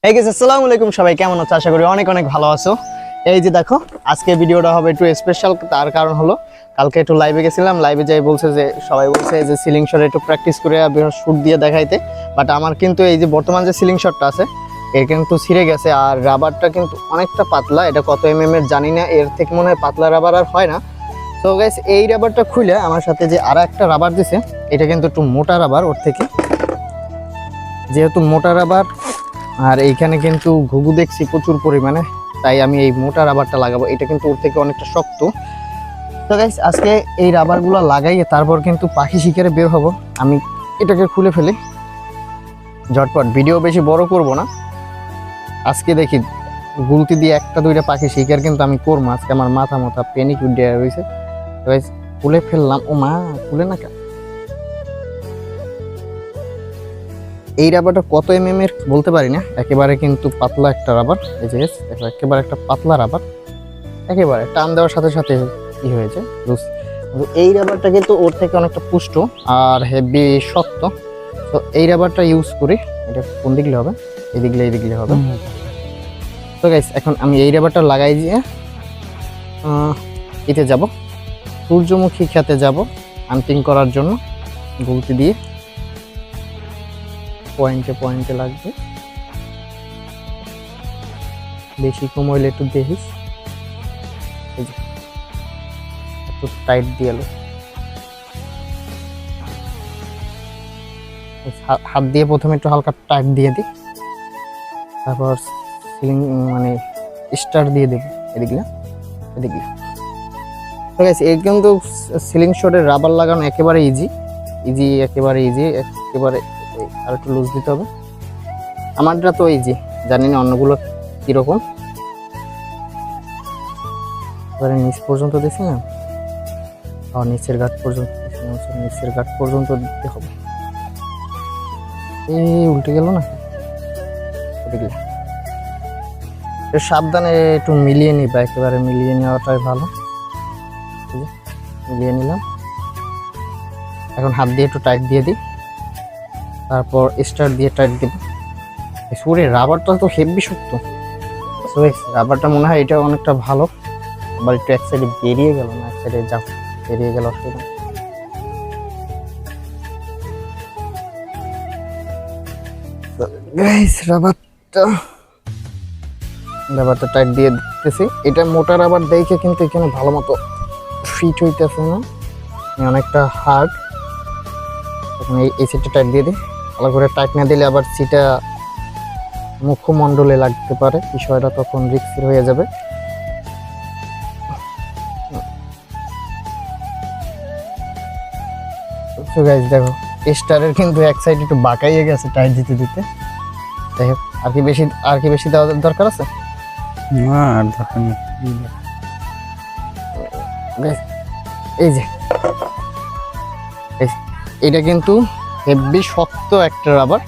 এই গেছে আসসালামু আলাইকুম সবাই কেমন আছো? আশা করি অনেক অনেক ভালো আছো। এই যে দেখো আজকে ভিডিওটা হবে একটু স্পেশাল, তার কারণ হলো কালকে একটু লাইভে গেছিলাম, লাইভে যাই বলছে যে সবাই বলছে যে সিলিং শট একটু প্র্যাকটিস করে শুট দিয়ে দেখাইতে, বাট আমার কিন্তু এই যে বর্তমান যে সিলিং শটটা আছে এর কিন্তু ছিঁড়ে গেছে, আর রাবারটা কিন্তু অনেকটা পাতলা, এটা কত এর জানি না, এর থেকে মনে হয় পাতলা রাবার আর হয় না। তো গাইস এই রাবারটা খুলে আমার সাথে যে আর একটা রাবার দিছে, এটা কিন্তু একটু মোটা রাবার ওর থেকে, যেহেতু মোটা রাবার আর এইখানে কিন্তু ঘুঘু দেখছি প্রচুর পরিমাণে, তাই আমি এই মোটা রাবারটা লাগাবো। এটা কিন্তু ওর থেকে অনেকটা শক্ত। তো গাইস আজকে এই রাবারগুলো লাগাইয়ে তারপর কিন্তু পাখি শিকারে বের হব। আমি এটাকে খুলে ফেলি ঝটপট, ভিডিও বেশি বড় করব না। আজকে দেখি গুলতি দিয়ে একটা দুইটা পাখি শিকার কিন্তু আমি করবো আজকে। আমার মাথা পেনিক উঠে রয়েছে। তো গাইস খুলে ফেললাম। ও মা, খুলে না কেন? এই রাবারটা কত এর বলতে পারি না, একেবারে কিন্তু পাতলা একটা রাবার। এই যে দেখো একেবারে একটা পাতলা রাবার, একেবারে টান দেওয়ার সাথে সাথে কি হয়েছে লুজ। এই রাবারটা কিন্তু ওর থেকে অনেকটা পুষ্ট আর হেভি শক্ত। তো এই রাবারটা ইউজ করি। এটা কোন দিকলে হবে? এই দিকলে হবে। তো গাইস এখন আমি এই রাবারটা লাগাই দিয়ে এতে যাব, সূর্যমুখী খেতে যাব হান্টিং করার জন্য। গুলতি দিয়ে পয়েন্টে পয়েন্টে লাগবে, বেশি কম হইলে একটু দেখিস। এই যে একটু টাইট দিয়ে এলো, হাত দিয়ে প্রথমে একটু হালকা টাইট দিয়ে দিই, তারপর সিলিং মানে স্টার দিয়ে দেব এদিকে এদিকে। ঠিক আছে, এই কিন্তু সিলিং শটের রাবার লাগানো একেবারে ইজি, একেবারে ইজি, একেবারে আর একটু লুজ দিতে হবে। আমারটা তো ইজি, জানি না অন্যগুলো কিরকম। এবারে নিচ পর্যন্ত দিছি না, আর নিচের গাঁট পর্যন্ত, নিচের গাঁট পর্যন্ত দিতে হবে। এই উল্টে গেল না, সাবধানে একটু মিলিয়ে নিবা, একেবারে মিলিয়ে নেওয়াটাই ভালো। মিলিয়ে নিলাম, এখন হাত দিয়ে একটু টাইট দিয়ে দিই, তারপর স্টার দিয়ে টাইট দেব। সুরে রাবারটা তো হেভি শক্ত, রাবারটা মনে হয় এটা অনেকটা ভালো। আবার একটু এক সাইডে বেরিয়ে গেল না, এক সাইডে যা বেরিয়ে গেল অসুবিধা। রাবারটা টাইট দিয়ে দিতেছি। এটা মোটা রাবার দেখে কিন্তু এখানে ভালো মতো ফিট হইতেছে না, অনেকটা হার্ড। এখন এই সিটটা টাইট দিয়ে দিই, ভালো করে টাইট না দিলে আবার সিটা মুখমণ্ডলে লাগতে পারে, বিষয়টা তখন রিস্কের হয়ে যাবে। গাইস দেখো স্টারের কিন্তু এক সাইড একটু বাঁকাইয়ে গেছে টাইট দিতে দিতে। যাই হোক, আর কি বেশি দেওয়া দরকার আছে? না আর দরকার নেই। এই যে এটা কিন্তু হেভি শক্ত একটা রাবার।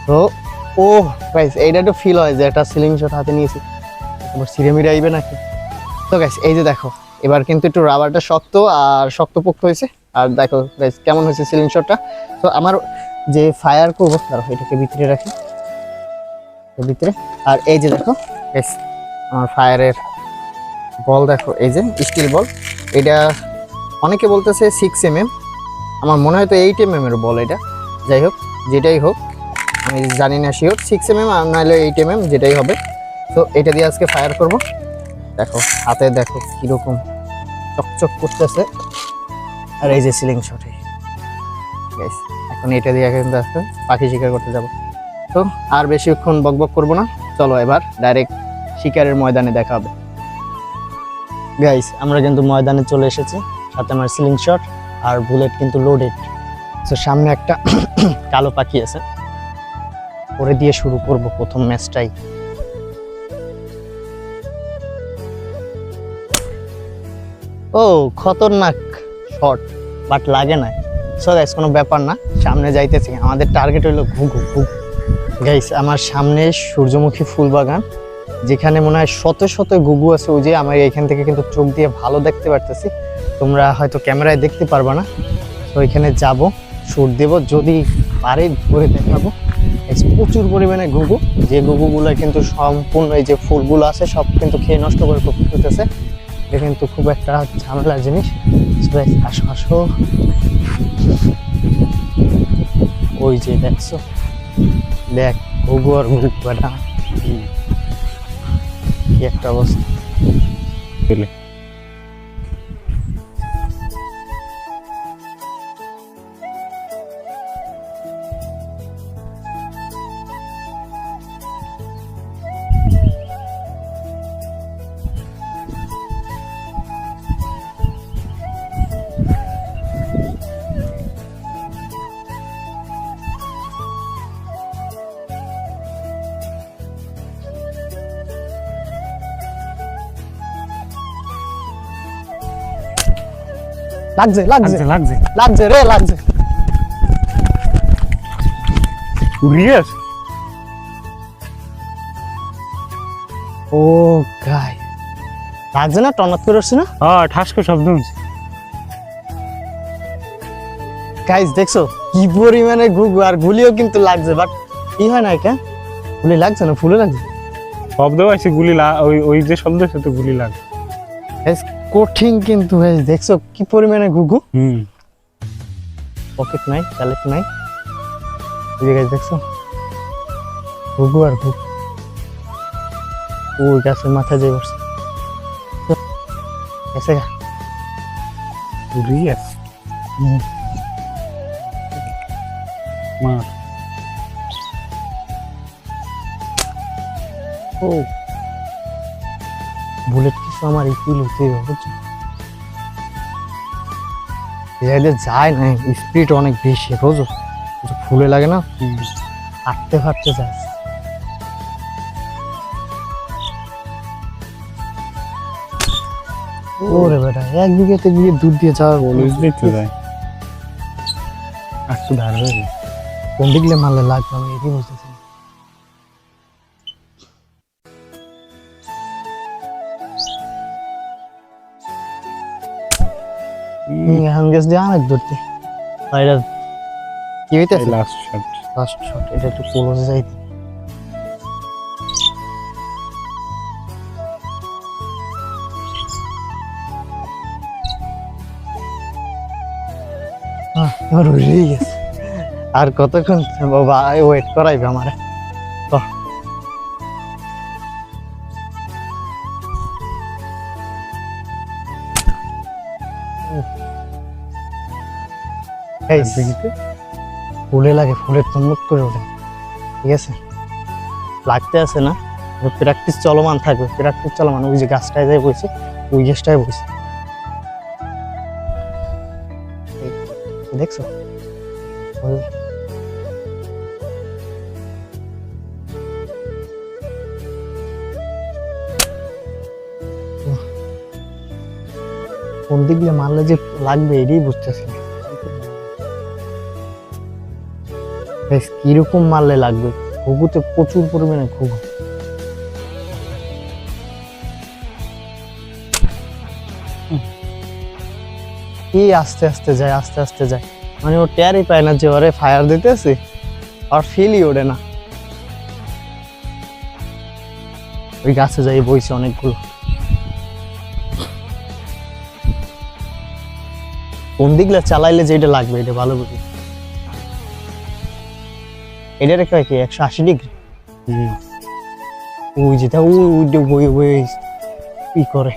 তো ও গাইস এইটা একটু ফিল হয় যে একটা সিলিং শট হাতে নিয়েছি, এবার সিরেমিরা আইবে নাকি। তো গাইস এই যে দেখো এবার কিন্তু একটু রাবারটা শক্ত আর শক্তপোক্ত হয়েছে। আর দেখো গাইস কেমন হয়েছে সিলিং শটটা। তো আমার যে ফায়ার করবো, দাঁড়াও এটাকে ভিতরে রাখি, ভিতরে। আর এই যে দেখো গাইস আমার ফায়ারের বল দেখো, এই যে স্টিল বল। এটা অনেকে বলতেছে 6mm, আমার মনে হয় তো 8mm এর বল এটা। যাই হোক, যেটাই হোক আমি জানি না শিওর, 6mm আর নাহলে 8mm যেটাই হবে। তো এটা দিয়ে আজকে ফায়ার করব। দেখো হাতে দেখো কীরকম চকচক করতেছে। আর এই যে সিলিং শটে গাইস, এখন এটা দিয়ে কিন্তু আজকে পাখি শিকার করতে যাব। তো আর বেশিক্ষণ বকবক করব না, চলো এবার ডাইরেক্ট শিকারের ময়দানে দেখা হবে। গাইস আমরা কিন্তু ময়দানে চলে এসেছি, সাথে আমার সিলিং শট আর বুলেট কিন্তু লোডেড। তো সামনে একটা কালো পাখি আছে, ওরে দিয়ে শুরু করব প্রথম ম্যাচটাই। ও খতরনাক শট, বাট লাগে না। সো গাইস কোনো ব্যাপার না, সামনে যাইতেছি। আমাদের টার্গেট হলো ঘুঘু। গাইস আমার সামনে সূর্যমুখী ফুল বাগান, যেখানে মনে হয় শত শত ঘুঘু আছে। ওই যে আমার এখান থেকে কিন্তু চোখ দিয়ে ভালো দেখতে পারতেছি, তোমরা হয়তো ক্যামেরায় দেখতে পারবা না। তো এখানে যাব, শুট দেব, যদি পারি ধরে দেখাবো। প্রচুর পরিমাণে ঘুঘু, যে ঘুঘুগুলো কিন্তু সম্পূর্ণ এই যে ফুলগুলো আছে সব কিন্তু খেয়ে নষ্ট করে ফেলতেছে। এটা কিন্তু খুব একটা ঝামেলার জিনিস। So guys, আসো আসো, ওই যে দেখছো, দেখ ঘুঘু আর ঘুঘু বেটা, কি একটা অবস্থা। পেলে লাগছে লাগছে লাগছে লাগছে লাগছে রে, লাগছে। উড়িয়েস ও গাই, লাগছে না, টনক করে উঠছে না হ্যাঁ ঠাস করে শব্দ হচ্ছে। গাইস, দেখছো কি পরিমাণে ঘুঘু, আর গুলিও কিন্তু লাগছে, বাট কি হয় না, এটা গুলি লাগছে না, ফুলে লাগছে। শব্দ আছে গুলি ওই ওই যে শব্দ সাথে গুলি লাগে। গাইস কঠিন কিন্তু, গাইস দেখছো কি পরিমাণে ঘুঘু। পকেট নাই, প্যালেট নাই, এই যে গাইস দেখছো ঘুঘু আর ঘুঘু। ওই গাছের মাথায় যে বসছে গেছে গা। উড়িয়েস মা ও বুলেট কিছু আমার এই ফিল হতে বুঝছো, এদের যায় না, স্পিড অনেক বেশি, রোজও ফুলে লাগে না, হাঁটতে হাঁটতে যায়। ওরে বেটা, এক বিঘেতে গিয়ে দুধ দিয়ে যাওয়ার বুঝলেই তো যায় একটু ধার হয়ে গেল। কোন দিকলে মারলে লাগবে আমি এটাই বুঝতেছি না। এখন গেছ দিয়ে অনেক দূরতে, এটা কি হইতেছে লাস্ট শট লাস্ট শট, এটা একটু ক্লোজে যাই। এবার উড়ে গেছে, আর কতক্ষণ বাবা ওয়েট করাইবে আমার। ফুলে লাগে, ফুলের তমুক করে ওঠে, ঠিক আছে লাগতে আছে না, প্র্যাকটিস চলমান থাকবে, প্র্যাকটিস চলমান। ওই যে গাছটায় যাই বসে, ওই গাছটায় বসে দেখছো, কোন দিক দিয়ে মারলে যে লাগবে এটাই বুঝতেছি না। কিরকম মারলে লাগবে, ঘুঘুতে প্রচুর পরিমাণে ঘুঘু। কি আস্তে আস্তে যায়, আস্তে আস্তে যায়, মানে ও টেরই পায় না যে ওরে ফায়ার দিতেছে, আর ফিলই ওঠে না। ওই গাছে যাই বইছে অনেকগুলো। কোন দিকলা চালাইলে যেটা লাগবে এটা ভালো বুঝি। এটা রেখে কি 180 ডিগ্রি, ওই যেটা ওই কি করে।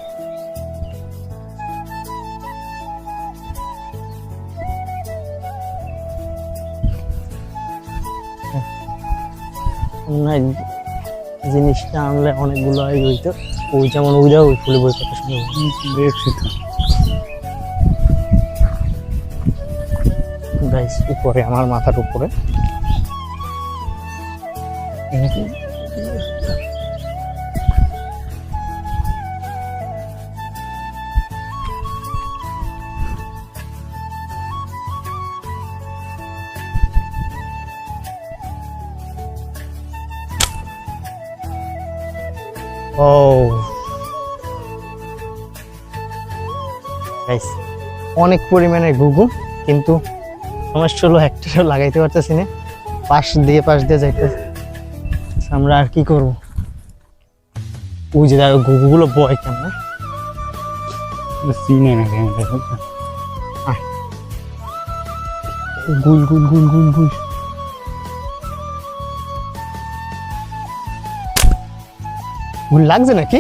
জিনিসটা আনলে অনেকগুলো হইতো, ওই যেমন ওইটা ওই ফুলে বই কত সুন্দর দেখছি তো। গাইস উপরে, আমার মাথার উপরে ও গাইস অনেক পরিমাণে ঘুঘু, কিন্তু সমস্যা হলো একটাও লাগাইতে পারতেছি না। পাশ দিয়ে যাইতেছে। আমরা আর কি করবো? ওই যে দেখো ঘুঘুগুলো বয় কেমন। চিনে না কেন গুল গুল গুল গুল গুল। গুল লাগছে নাকি?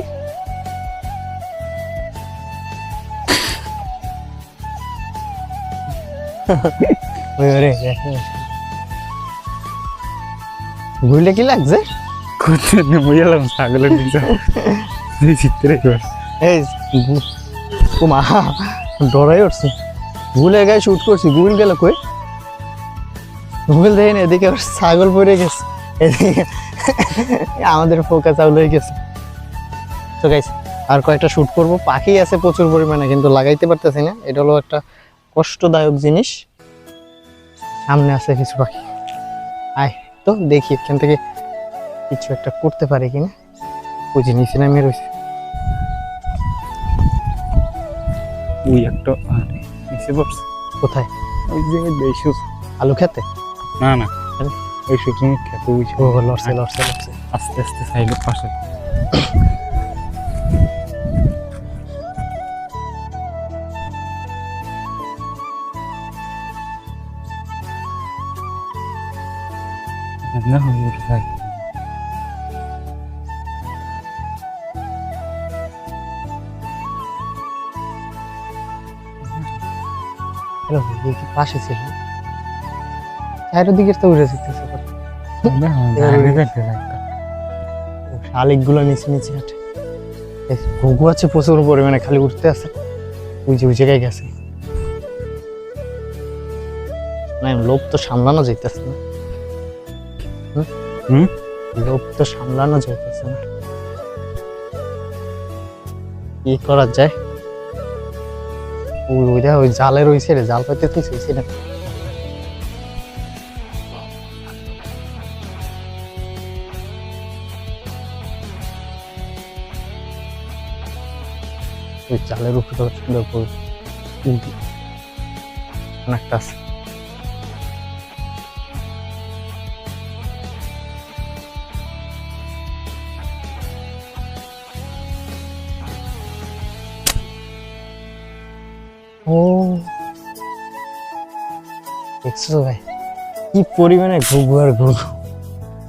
গুলটা কি লাগছে? করতে নেমে গেলাম ছাগলের দিকে চিত্রে এই মা ডরাই উঠছে। গুলের গায়ে শুট করছি, গুল গেল কই? গুল দেখে না, এদিকে আবার ছাগল পড়ে গেছে, এদিকে আমাদের ফোকাস আউট হয়ে গেছে। তো গাইস আর কয়েকটা শুট করব। পাখি আছে প্রচুর পরিমাণে, কিন্তু লাগাইতে পারতেছি না। এটা হলো একটা কষ্টদায়ক জিনিস। সামনে আছে কিছু পাখি, আয় তো দেখি এখান থেকে কিছু একটা করতে পারি কিনা। ওই যে নিচে নামিয়ে রয়েছে। ওই একটা নিচে পড়ছে। কোথায়? ওই যে দেশু আলু খেতে? না না, ওই শুকনো খেতে ওই ও লড়ছে লড়ছে লড়ছে। আস্তে আস্তে সাইডের পাশে না হয়ে উঠে থাকে। হ্যালো, এই কি পাশে ছিল? চারিদিকে তো উড়ে যেতেছে। শালিক গুলো নিচে নিচে হাঁটে। ঘুঘু আছে প্রচুর পরিমাণে, খালি উঠতে আছে। ওই যে ওই জায়গায় গেছে। না লোভ তো সামলানো যাইতেছে না। লোভ তো সামলানো যাইতেছে না। কি করা যায়? ওইটা ওই জালে রয়েছে রে, জাল পাইতে তুই হয়েছে না। ওই জালের উপরে সুন্দর করে অনেকটা আছে। ও দেখছো ভাই কি পরিমাণে ঘুঘু আর ঘুঘু।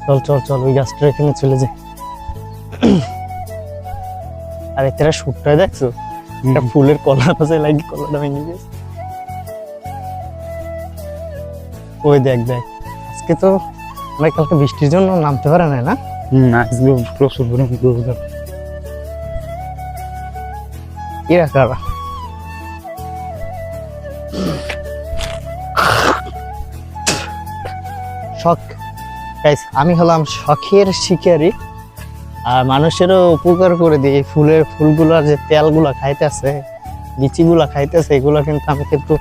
চল চল চল ওই গাছটা এখানে চলে যায়। আর এটারা শুটটা দেখছো? একটা ফুলের কলার পাশে লাগি, কলাটা ভেঙে গেছে। ওই দেখ দেখ, আজকে তো আমরা কালকে বৃষ্টির জন্য নামতে পারে না। না আজকে প্রচুর পরিমাণে এরা কারা? শখ গাইস, আমি হলাম শখের শিকারী আর মানুষেরও উপকার করে দিই। এই ফুলগুলার যে তেলগুলা খাইতেছে, লিচিগুলা খাইতেছে, এগুলো কিন্তু আমি কিন্তু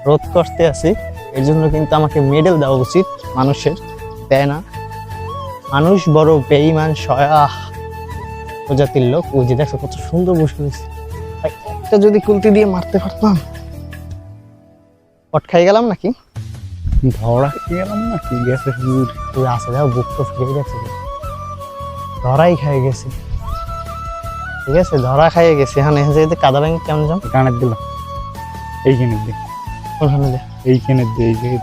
রোধ করতে আছি। এর জন্য কিন্তু আমাকে মেডেল দেওয়া উচিত। মানুষের দেয় না, মানুষ বড় বেঈমান সয়াহ প্রজাতির লোক। ওই যে দেখো কত সুন্দর বসে রয়েছে। একটা যদি কুলতি দিয়ে মারতে পারতাম। পট খাই গেলাম নাকি? ধরা খেয়ে গেলাম না কি গেছে? তুই আসে যাও, বুক তো ফিরে গেছে। ধরাই খাই গেছে। ঠিক আছে, ধরা খাইয়ে গেছে। হ্যাঁ এখান থেকে কাদা ব্যাংক কেমন যাম? কানের দিল এইখানে দে, কোনখানে দে? এইখানে দে, এই জায়গায়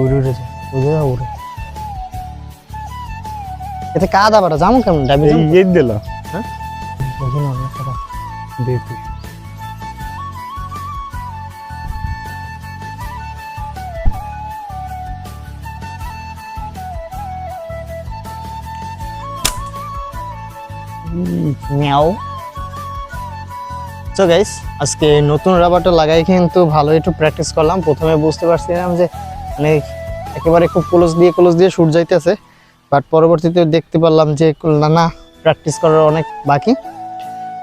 উড়ে উড়ে যায়, উড়ে উড়ে। এতে কাদা বাটা যাবো কেমন? ডাবি এই দিল। হ্যাঁ ওখানে অনেক কাদা। দে তুই মিয়াও। সো গাইস আজকে নতুন রাবারটা লাগাই কিন্তু ভালো একটু প্র্যাকটিস করলাম। প্রথমে বুঝতে পারছিলাম যে মানে একেবারে খুব ক্লোজ দিয়ে শুট যাইতেছে, বাট পরবর্তীতে দেখতে পারলাম যে না, প্র্যাকটিস করার অনেক বাকি,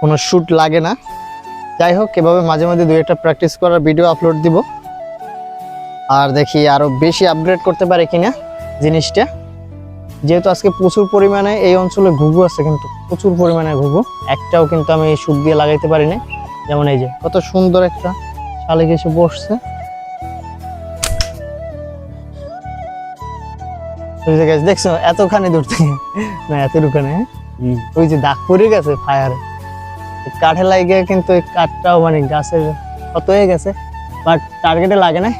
কোনো শুট লাগে না। যাই হোক, এভাবে মাঝে মাঝে দুই একটা প্র্যাকটিস করার ভিডিও আপলোড দিব, আর দেখি আরো বেশি আপগ্রেড করতে পারে কিনা জিনিসটা। যেহেতু আজকে প্রচুর পরিমাণে এই অঞ্চলে ঘুঘু আছে, কিন্তু প্রচুর পরিমাণে ঘুঘু, একটাও কিন্তু আমি শুট দিয়ে লাগাইতে পারি না। যেমন এই যে কত সুন্দর একটা শালিক এসে বসছে। ওই যে গাছ দেখছো এতখানি দূর থেকে, না এত দূরখানে, হুম। ওই যে দাগ পড়ে গেছে ফায়ার কাঠে লাগে, কিন্তু এই কাঠটাও মানে গাছের কত হয়ে গেছে, বাট টার্গেটে লাগে না।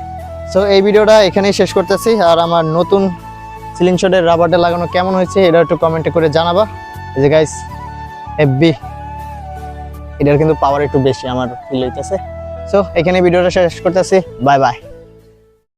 সো এই ভিডিওটা এখানেই শেষ করতেছি। আর আমার নতুন সিলিং শটের রাবারটা লাগানো কেমন হয়েছে এটা একটু কমেন্টে করে জানাবা। এই যে গাইস হেভি, এটার কিন্তু পাওয়ার একটু বেশি আমার ফিল হইতেছে। সো এখানে ভিডিওটা শেষ করতেছি, বাই বাই।